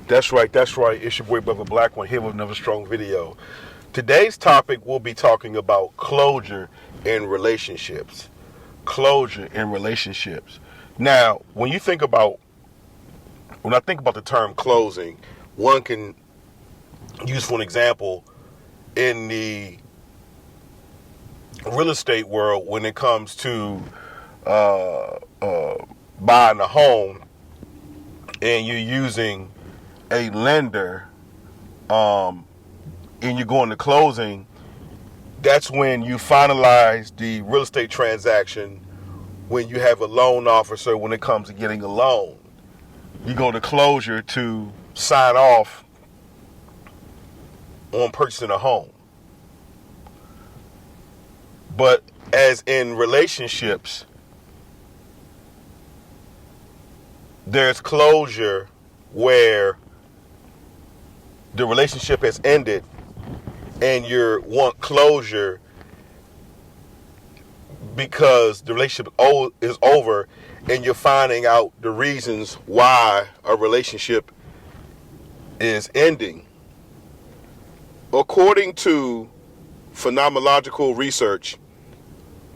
That's right. That's right. It's your boy, Brother Black One, here with another strong video. Today's topic, we'll be talking about closure in relationships. Closure in relationships. Now, when I think about the term closing, one can use for an example in the real estate world when it comes to buying a home and you're using a lender and you're going to closing. That's when you finalize the real estate transaction, when you have a loan officer when it comes to getting a loan. You go to closure to sign off on purchasing a home. But as in relationships, there's closure where the relationship has ended and you want closure because the relationship is over and you're finding out the reasons why a relationship is ending. According to phenomenological research,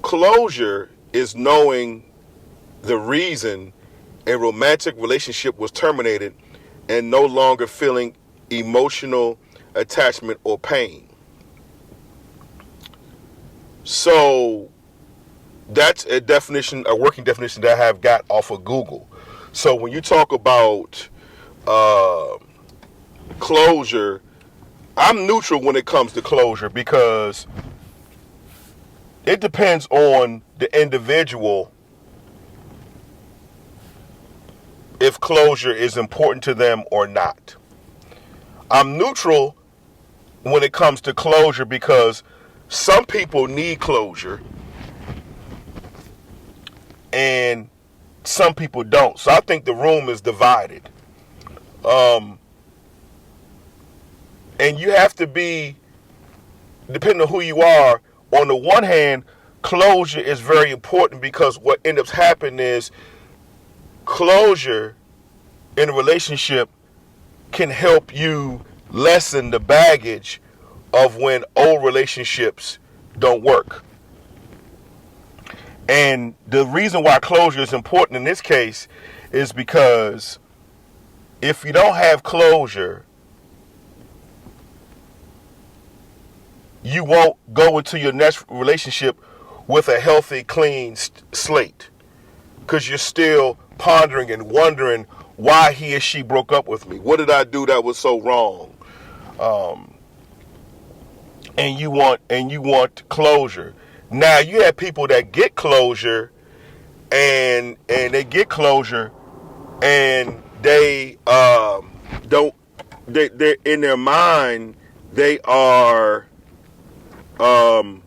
closure is knowing the reason a romantic relationship was terminated and no longer feeling emotional attachment or pain. So that's a definition, a working definition that I have got off of Google. So when you talk about closure, I'm neutral when it comes to closure because it depends on the individual if closure is important to them or not. I'm neutral when it comes to closure because some people need closure and some people don't. So I think the room is divided. And you have to be, depending on who you are, on the one hand, closure is very important because what ends up happening is closure in a relationship can help you lessen the baggage of when old relationships don't work. And the reason why closure is important in this case is because if you don't have closure, you won't go into your next relationship with a healthy, clean slate because you're still pondering and wondering why he or she broke up with me. What did I do that was so wrong? And you want closure. Now you have people that get closure, and they get closure, and they don't. They're in their mind. They are in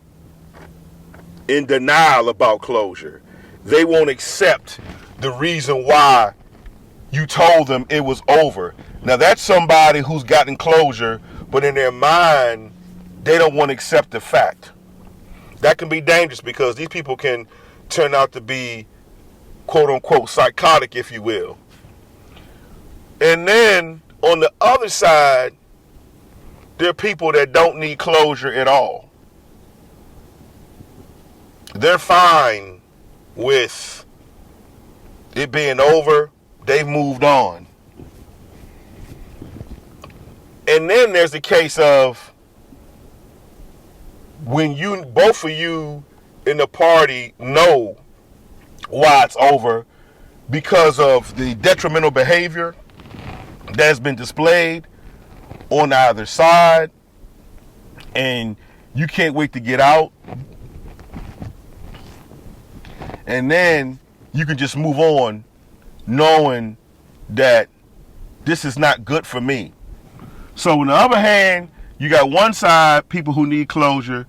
denial about closure. They won't accept the reason why you told them it was over. Now that's somebody who's gotten closure, but in their mind, they don't want to accept the fact. That can be dangerous because these people can turn out to be, quote unquote, psychotic, if you will. And then on the other side, there are people that don't need closure at all. They're fine with it being over. They've moved on. And then there's the case of when both of you in the party know why it's over because of the detrimental behavior that's been displayed on either side, and you can't wait to get out, and then you can just move on knowing that this is not good for me. So on the other hand, you got one side, people who need closure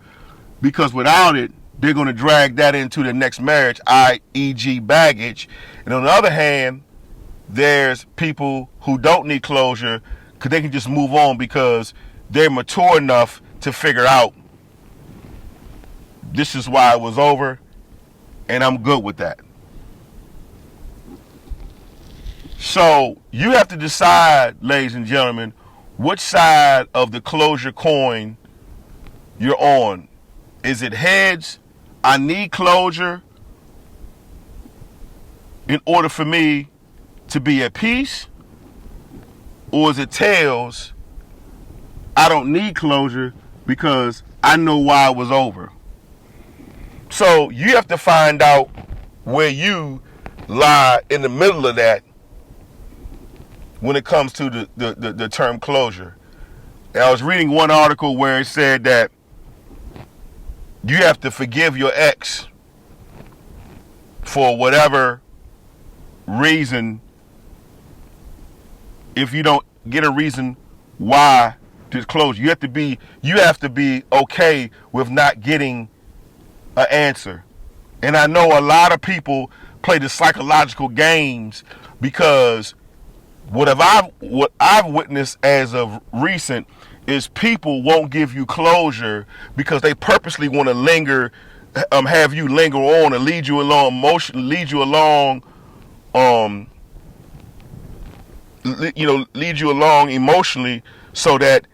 because without it, they're going to drag that into the next marriage, i.e.g. baggage. And on the other hand, there's people who don't need closure because they can just move on because they're mature enough to figure out this is why it was over and I'm good with that. So you have to decide, ladies and gentlemen, which side of the closure coin you're on. Is it heads? I need closure in order for me to be at peace? Or is it tails? I don't need closure because I know why it was over. So you have to find out where you lie in the middle of that when it comes to the term closure. And I was reading one article where it said that you have to forgive your ex for whatever reason if you don't get a reason why to close. You have to be okay with not getting an answer. And I know a lot of people play the psychological games because what I've witnessed as of recent is people won't give you closure because they purposely want to have you linger on and lead you along emotionally so that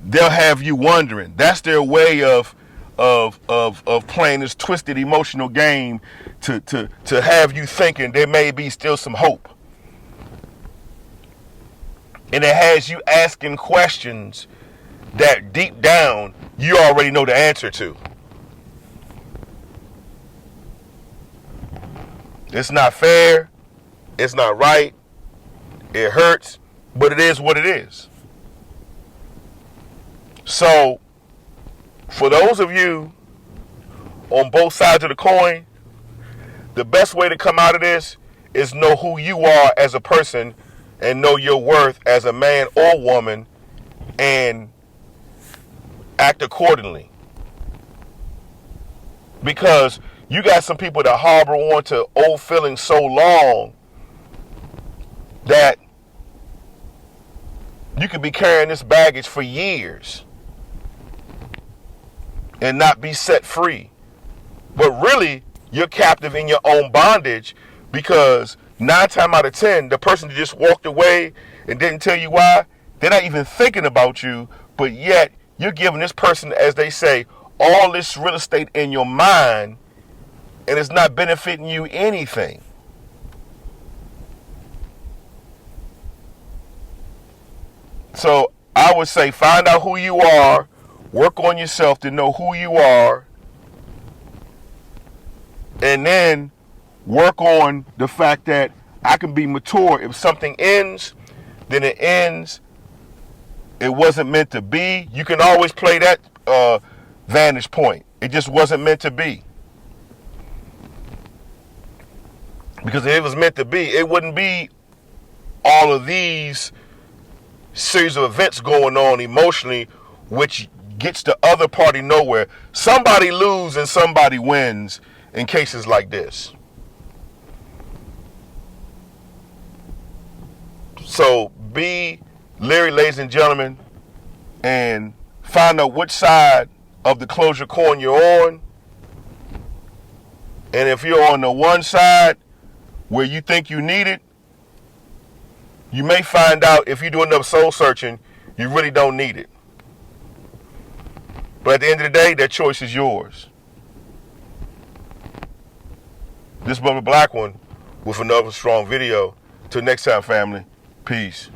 they'll have you wondering. That's their way of playing this twisted emotional game to have you thinking there may be still some hope. And it has you asking questions that deep down you already know the answer to. It's not fair. It's not right. It hurts, but it is what it is. So, for those of you on both sides of the coin, the best way to come out of this is know who you are as a person and know your worth as a man or woman and act accordingly. Because you got some people that harbor on to old feelings so long that you could be carrying this baggage for years and not be set free. But really, you're captive in your own bondage because 9 times out of 10, the person that just walked away and didn't tell you why, they're not even thinking about you, but yet you're giving this person, as they say, all this real estate in your mind, and it's not benefiting you anything. So I would say find out who you are, work on yourself to know who you are, and then work on the fact that I can be mature. If something ends, then it ends. It wasn't meant to be. You can always play that vantage point. It just wasn't meant to be. Because if it was meant to be, it wouldn't be all of these series of events going on emotionally, which gets the other party nowhere. Somebody loses and somebody wins in cases like this. So be leery, ladies and gentlemen, and find out which side of the closure coin you're on. And if you're on the one side where you think you need it, you may find out if you do enough soul searching, you really don't need it. But at the end of the day, that choice is yours. This is Brother Black One with another strong video. Till next time, family. Peace.